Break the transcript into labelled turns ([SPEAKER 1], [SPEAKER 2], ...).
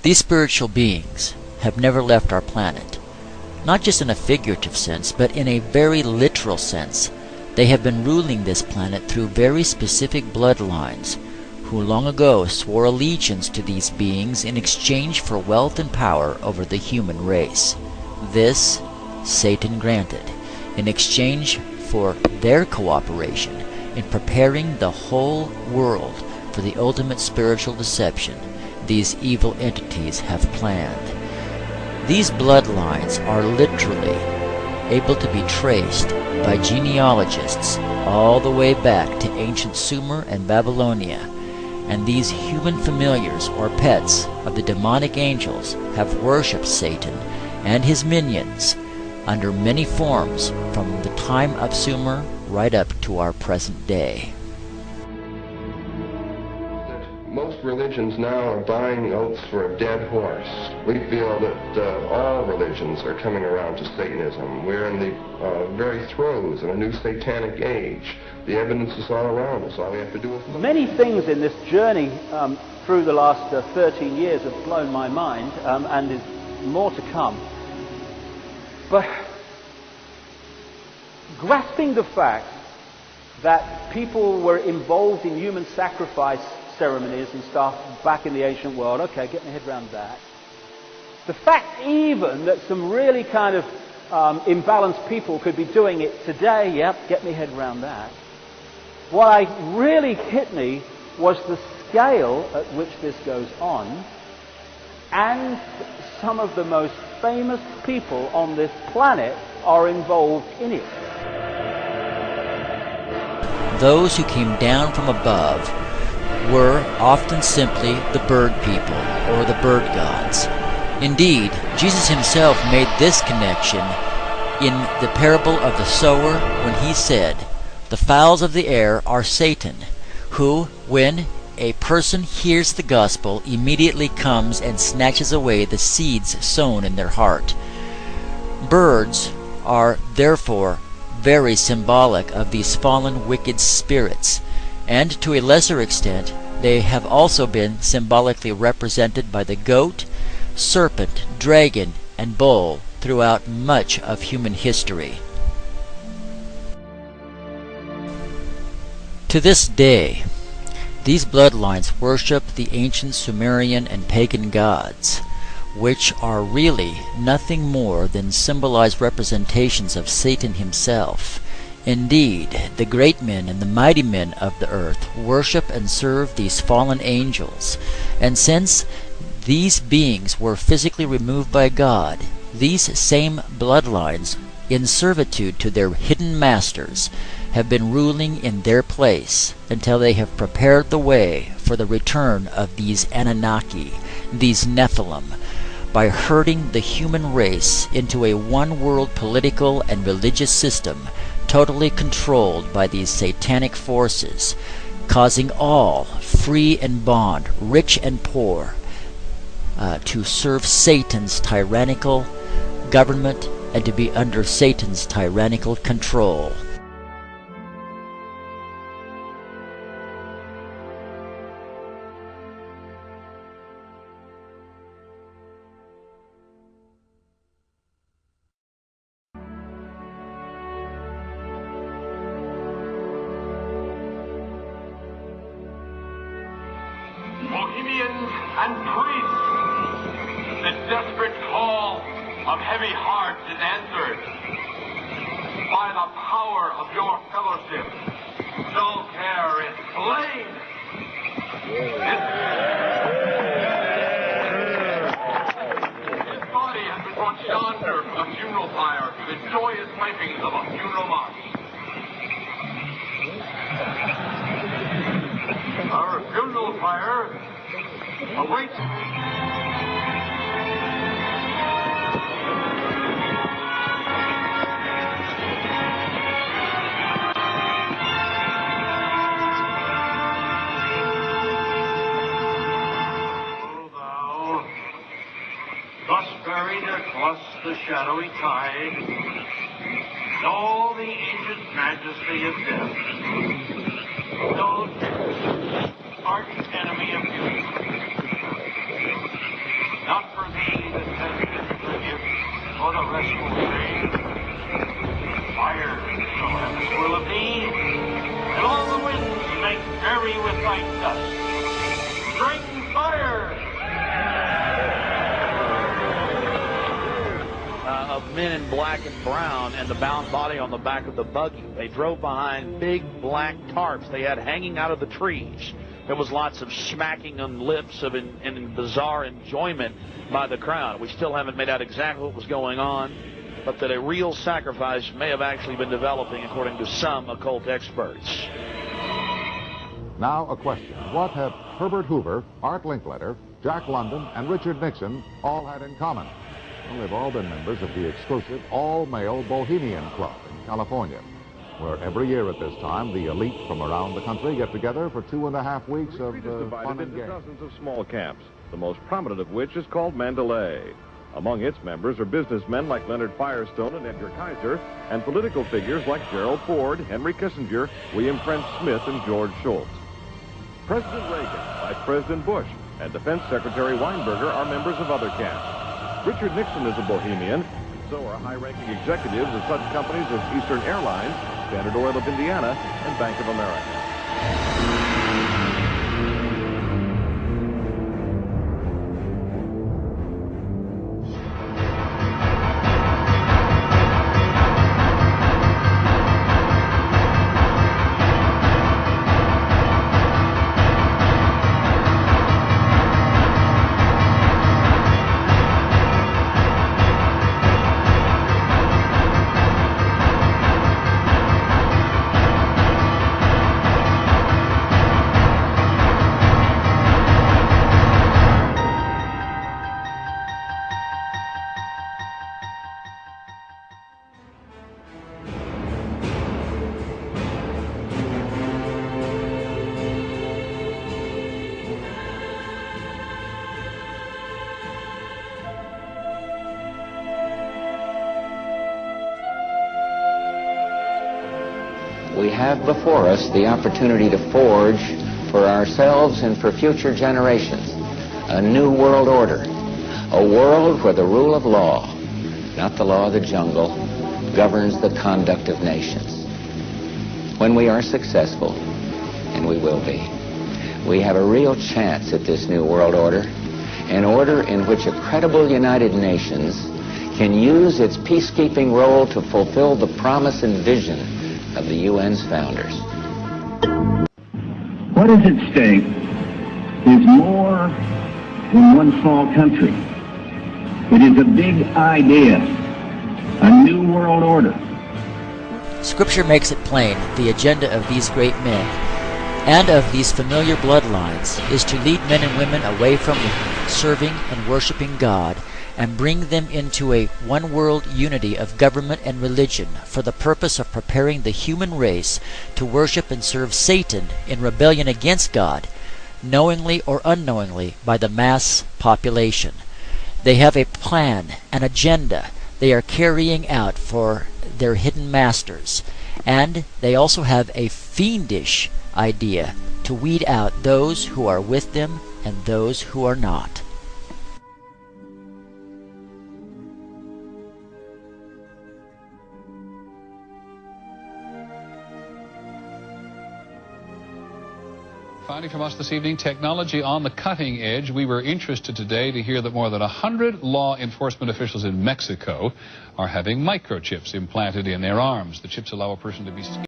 [SPEAKER 1] These spiritual beings have never left our planet, not just in a figurative sense, but in a very literal sense. They have been ruling this planet through very specific bloodlines, who long ago swore allegiance to these beings in exchange for wealth and power over the human race. This Satan granted, in exchange for their cooperation in preparing the whole world for the ultimate spiritual deception these evil entities have planned. These bloodlines are literally able to be traced by genealogists all the way back to ancient Sumer and Babylonia, and these human familiars or pets of the demonic angels have worshipped Satan and his minions under many forms from the time of Sumer right up to our present day.
[SPEAKER 2] Most religions now are buying oaths for a dead horse. We feel that all religions are coming around to Satanism. We're in the very throes of a new satanic age. The evidence is all around us. All we have to do is look.
[SPEAKER 3] Many things in this journey through the last 13 years have blown my mind, and is more to come. But grasping the fact that people were involved in human sacrifice ceremonies and stuff back in the ancient world, okay, get my head around that. The fact even that some really kind of imbalanced people could be doing it today, yep, get my head around that. What really hit me was the scale at which this goes on, and some of the most famous people on this planet are involved in it.
[SPEAKER 1] Those who came down from above were often simply the bird people or the bird gods. Indeed, Jesus himself made this connection in the parable of the sower when he said, "The fowls of the air are Satan, who, when a person hears the gospel, immediately comes and snatches away the seeds sown in their heart." Birds are therefore very symbolic of these fallen wicked spirits, and to a lesser extent they have also been symbolically represented by the goat, serpent, dragon, and bull throughout much of human history. To this day, these bloodlines worship the ancient Sumerian and pagan gods, which are really nothing more than symbolized representations of Satan himself. Indeed, the great men and the mighty men of the earth worship and serve these fallen angels, and since these beings were physically removed by God, these same bloodlines, in servitude to their hidden masters, have been ruling in their place until they have prepared the way for the return of these Anunnaki, these Nephilim, by herding the human race into a one-world political and religious system totally controlled by these satanic forces, causing all, free and bond, rich and poor, to serve Satan's tyrannical government and to be under Satan's tyrannical control.
[SPEAKER 4] Bohemians and priests, the desperate call of heavy hearts is answered by the power of your fellowship. Dull care is slain. His body has been brought yonder from the funeral pyre to the joyous pipings of a funeral march. Our funeral pyre awaits. O thou, thus buried across the shadowy tide, in all the ancient majesty of death, those arch enemy of beauty, fiery with white dust. Bring fire!
[SPEAKER 5] Of men in black and brown and the bound body on the back of the buggy. They drove behind big black tarps they had hanging out of the trees. There was lots of smacking on lips of in bizarre enjoyment by the crowd. We still haven't made out exactly what was going on, but that a real sacrifice may have actually been developing according to some occult experts.
[SPEAKER 6] Now a question. What have Herbert Hoover, Art Linkletter, Jack London, and Richard Nixon all had in common? Well, they've all been members of the exclusive all-male Bohemian Club in California, where every year at this time, the elite from around the country get together for 2.5 weeks of fun and games.
[SPEAKER 7] Dozens of small camps, the most prominent of which is called Mandalay. Among its members are businessmen like Leonard Firestone and Edgar Kaiser, and political figures like Gerald Ford, Henry Kissinger, William French Smith, and George Shultz. President Reagan, Vice President Bush, and Defense Secretary Weinberger are members of other camps. Richard Nixon is a Bohemian, and so are high-ranking executives of such companies as Eastern Airlines, Standard Oil of Indiana, and Bank of America.
[SPEAKER 8] We have before us the opportunity to forge for ourselves and for future generations a new world order, a world where the rule of law, not the law of the jungle, governs the conduct of nations. When we are successful, and we will be, we have a real chance at this new world order, an order in which a credible United Nations can use its peacekeeping role to fulfill the promise and vision of the UN's founders.
[SPEAKER 9] What is at stake is more than one small country. It is a big idea, a new world order.
[SPEAKER 1] Scripture makes it plain the agenda of these great men and of these familiar bloodlines is to lead men and women away from serving and worshiping God and bring them into a one-world unity of government and religion for the purpose of preparing the human race to worship and serve Satan in rebellion against God, knowingly or unknowingly, by the mass population. They have a plan, an agenda they are carrying out for their hidden masters, and they also have a fiendish idea to weed out those who are with them and those who are not.
[SPEAKER 10] Finally from us this evening, technology on the cutting edge. We were interested today to hear that more than 100 law enforcement officials in Mexico are having microchips implanted in their arms. The chips allow a person to be